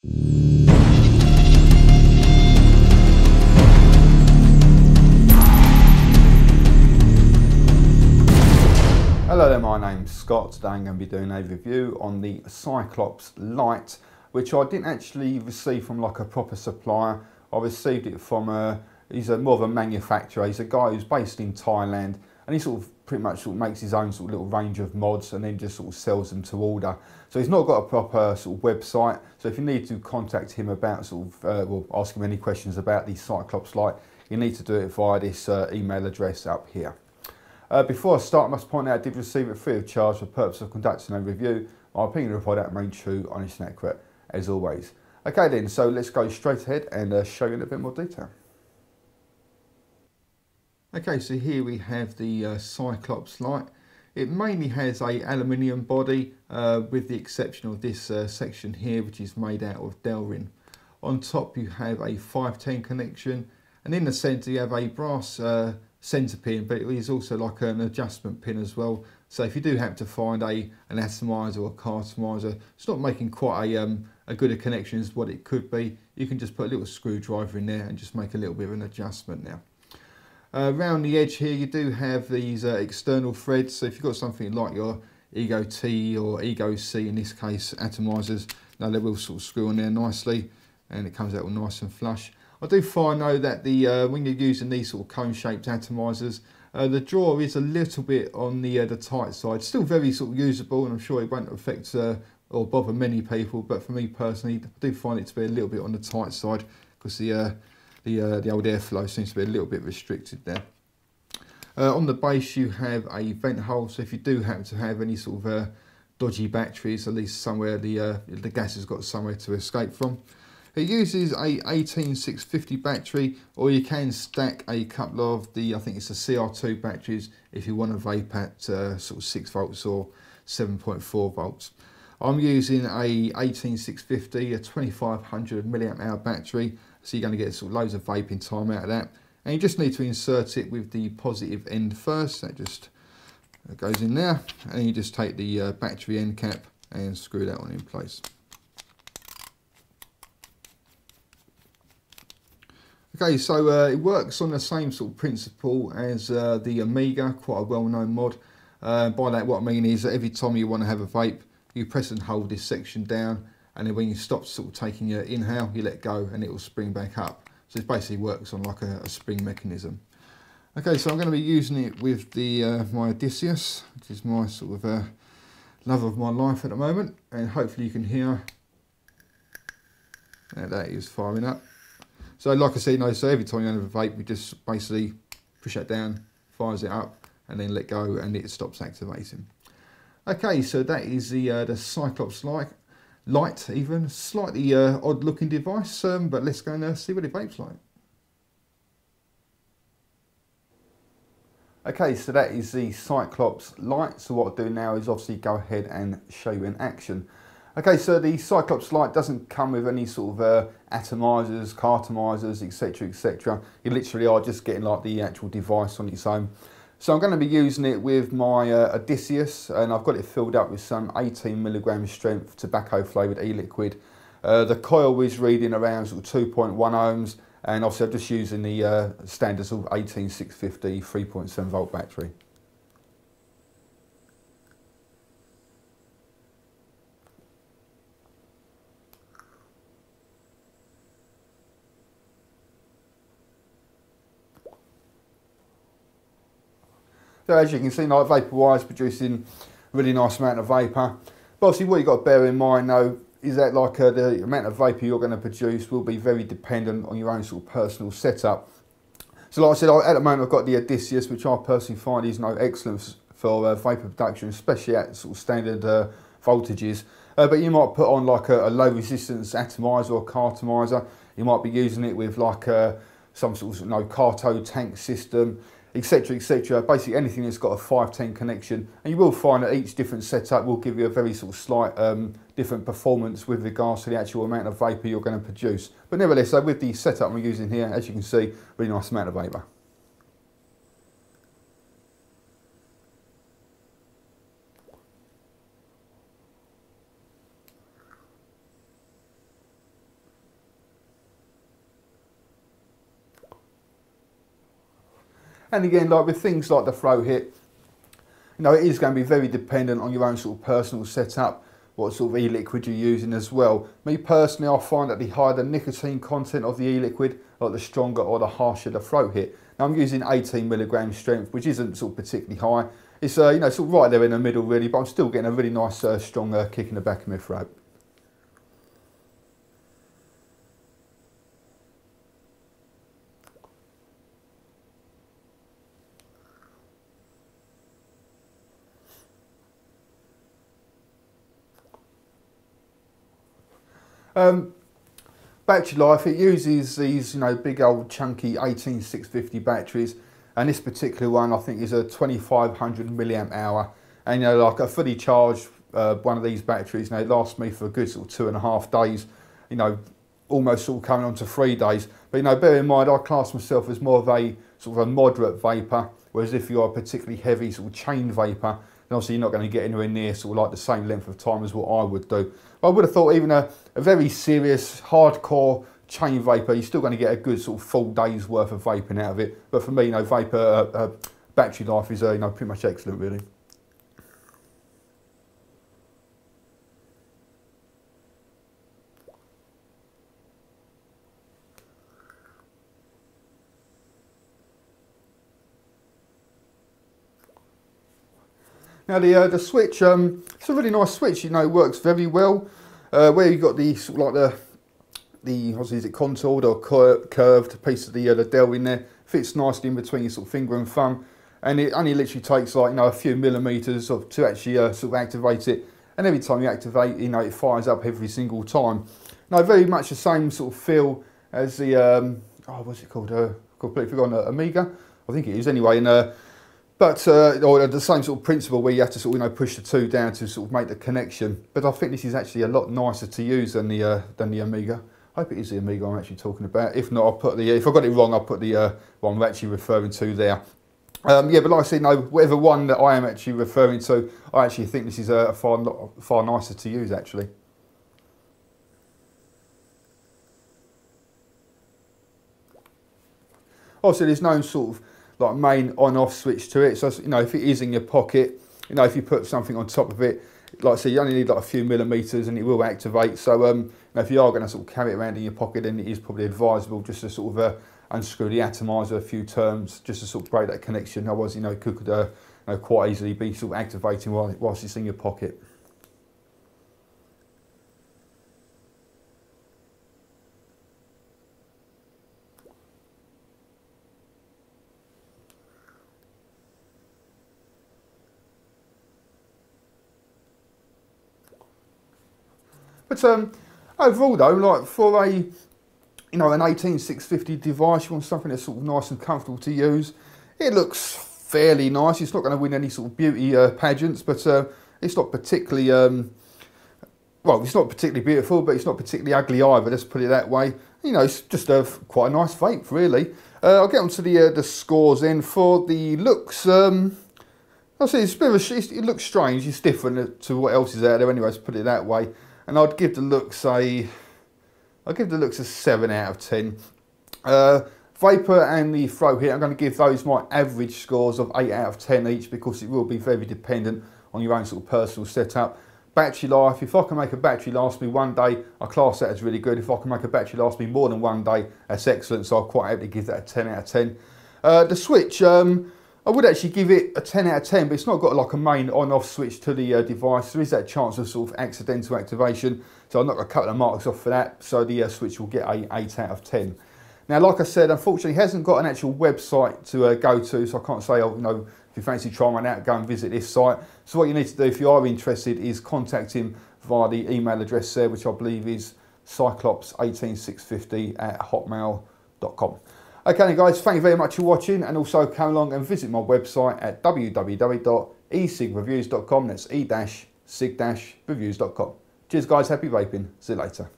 Hello there, my name's Scott. Today I'm going to be doing a review on the Cyclops Lite, which I didn't actually receive from like a proper supplier. I received it from he's more of a manufacturer. He's a guy who's based in Thailand, and he sort of pretty much makes his own sort of little range of mods and then just sort of sells them to order. So he's not got a proper sort of website. So if you need to contact him about well, ask him any questions about the Cyclops Lite, you need to do it via this email address up here. Before I start, I must point out I did receive it free of charge for the purpose of conducting a review. My opinion of that remains true, honest and accurate, as always. Okay then, so let's go straight ahead and show you in a bit more detail. Okay, so here we have the Cyclops Lite. It mainly has a aluminium body, with the exception of this section here, which is made out of Delrin. On top you have a 510 connection, and in the centre you have a brass centre pin, but it is also like an adjustment pin as well. So if you do happen to find an atomizer or a cartomizer, it's not making quite a good a connection as what it could be, you can just put a little screwdriver in there and just make a little bit of an adjustment now. Around the edge here you do have these external threads, so if you've got something like your e-cig or e-cig in this case atomizers, now they will sort of screw on there nicely and it comes out all nice and flush. I do find though that when you're using these sort of cone-shaped atomizers, the drawer is a little bit on the tight side. Still very sort of usable, and I'm sure it won't affect or bother many people. But for me personally, I do find it to be a little bit on the tight side because the old airflow seems to be a little bit restricted there. On the base you have a vent hole, so if you do happen to have any sort of dodgy batteries, at least somewhere the gas has got somewhere to escape from. It uses a 18650 battery, or you can stack a couple of the, I think it's the CR2 batteries if you want to vape at sort of 6 volts or 7.4 volts. I'm using a 18650, a 2500 milliamp hour battery, so you're going to get sort of loads of vaping time out of that. And you just need to insert it with the positive end first. That just goes in there, and you just take the battery end cap and screw that one in place. Okay, so it works on the same sort of principle as the Amiga, quite a well-known mod. By that what I mean is that every time you want to have a vape, you press and hold this section down, and then when you stop sort of taking your inhale, you let go and it will spring back up. So it basically works on like a spring mechanism. Okay, so I'm going to be using it with the my Odysseus, which is my sort of love of my life at the moment, and hopefully you can hear that is firing up. So like I said, so every time you have a vape, we just basically push that down, fires it up, and then let go, and it stops activating. Okay, so that is the Cyclops Lite, even slightly odd looking device, but let's go and see what it vapes like. Okay, so that is the Cyclops Lite. So what I'll do now is obviously go ahead and show you in action. Okay, so the Cyclops Lite doesn't come with any sort of atomizers, cartomizers, etc, etc. You literally are just getting like the actual device on its own. So I'm going to be using it with my Odysseus, and I've got it filled up with some 18 milligram strength tobacco flavoured e-liquid. The coil is reading around sort of 2.1 ohms, and obviously I'm just using the standard sort of 18650 3.7 volt battery. So as you can see, like vapor wire is producing a really nice amount of vapour. But obviously what you've got to bear in mind though is that like the amount of vapour you're going to produce will be very dependent on your own sort of personal setup. So like I said, at the moment I've got the Odysseus, which I personally find is excellent for vapour production, especially at sort of standard voltages. But you might put on like a low resistance atomizer or cartomizer. You might be using it with like some sort of carto tank system, etc, etc. Basically anything that's got a 510 connection, and you will find that each different setup will give you a very sort of slight different performance with regards to the actual amount of vapour you're going to produce. But nevertheless, so with the setup we're using here, as you can see, really nice amount of vapour. And again, like with things like the throw hit, you know, it is going to be very dependent on your own sort of personal setup, what sort of e-liquid you're using as well. Me personally, I find that the higher the nicotine content of the e-liquid, like the stronger or the harsher the throat hit. Now I'm using 18 milligram strength, which isn't sort of particularly high. It's you know, sort of right there in the middle really, but I'm still getting a really nice strong kick in the back of my throat. Battery life, it uses these, you know, big old chunky 18650 batteries, and this particular one I think is a 2500 milliamp hour, and you know, like a fully charged one of these batteries, you know, it lasts me for a good sort of 2.5 days, you know, almost sort of coming on to 3 days. But you know, bear in mind, I class myself as more of a sort of a moderate vapor, whereas if you're a particularly heavy sort of chain vapor, then obviously you're not going to get anywhere near sort of like the same length of time as what I would do. But I would have thought even a very serious, hardcore chain vapor, you're still going to get a good sort of full day's worth of vaping out of it. But for me, you know, vapor battery life is you know, pretty much excellent really. Now the switch, it's a really nice switch. You know, it works very well. Where you've got the sort of like the obviously is it contoured or curved piece of the dowel in there, fits nicely in between your sort of finger and thumb, and it only literally takes like, you know, a few millimeters to actually sort of activate it. And every time you activate, you know, it fires up every single time. Now very much the same sort of feel as the oh, what's it called? Completely forgotten. Amiga, I think it is anyway. And but or the same sort of principle where you have to sort of, you know, push the two down to sort of make the connection. But I think this is actually a lot nicer to use than the Amiga. I hope it is the Amiga I'm actually talking about. If not, I'll put the, if I got it wrong, I'll put the one I'm actually referring to there. Yeah, but like I said, no, whatever one that I am actually referring to, I actually think this is far nicer to use actually. Also, there's no sort of like main on-off switch to it. So, you know, if it is in your pocket, you know, if you put something on top of it, like I say, you only need like a few millimeters and it will activate. So, you know, if you are going to sort of carry it around in your pocket, then it is probably advisable just to sort of unscrew the atomizer a few turns, just to sort of break that connection. Otherwise, you know, it could you know, quite easily be sort of activating whilst it's in your pocket. But overall though, like for a, you know, an 18650 device, you want something that's sort of nice and comfortable to use. It looks fairly nice. It's not going to win any sort of beauty pageants, but it's not particularly, well, it's not particularly beautiful, but it's not particularly ugly either, let's put it that way. You know, it's just quite a nice vape, really. I'll get on to the scores then. For the looks, I'll say it's a bit of it looks strange. It's different to what else is out there anyway, let's put it that way. And I'd give the looks a 7 out of 10. Vapor and the throat hit, I'm going to give those my average scores of 8 out of 10 each, because it will be very dependent on your own sort of personal setup. Battery life, if I can make a battery last me 1 day, I class that as really good. If I can make a battery last me more than 1 day, that's excellent. So I'll quite happily give that a 10 out of 10. The switch, I would actually give it a 10 out of 10, but it's not got like a main on-off switch to the device. There is that chance of sort of accidental activation, so I'm not going to cut the marks off for that. So the switch will get a 8 out of 10. Now, like I said, unfortunately, it hasn't got an actual website to go to, so I can't say, oh, you know, if you fancy trying one out, go and visit this site. So what you need to do, if you are interested, is contact him via the email address there, which I believe is cyclops18650@hotmail.com. Okay guys, thank you very much for watching, and also come along and visit my website at www.e-cig-reviews.com. That's e-cig-reviews.com. Cheers guys, happy vaping. See you later.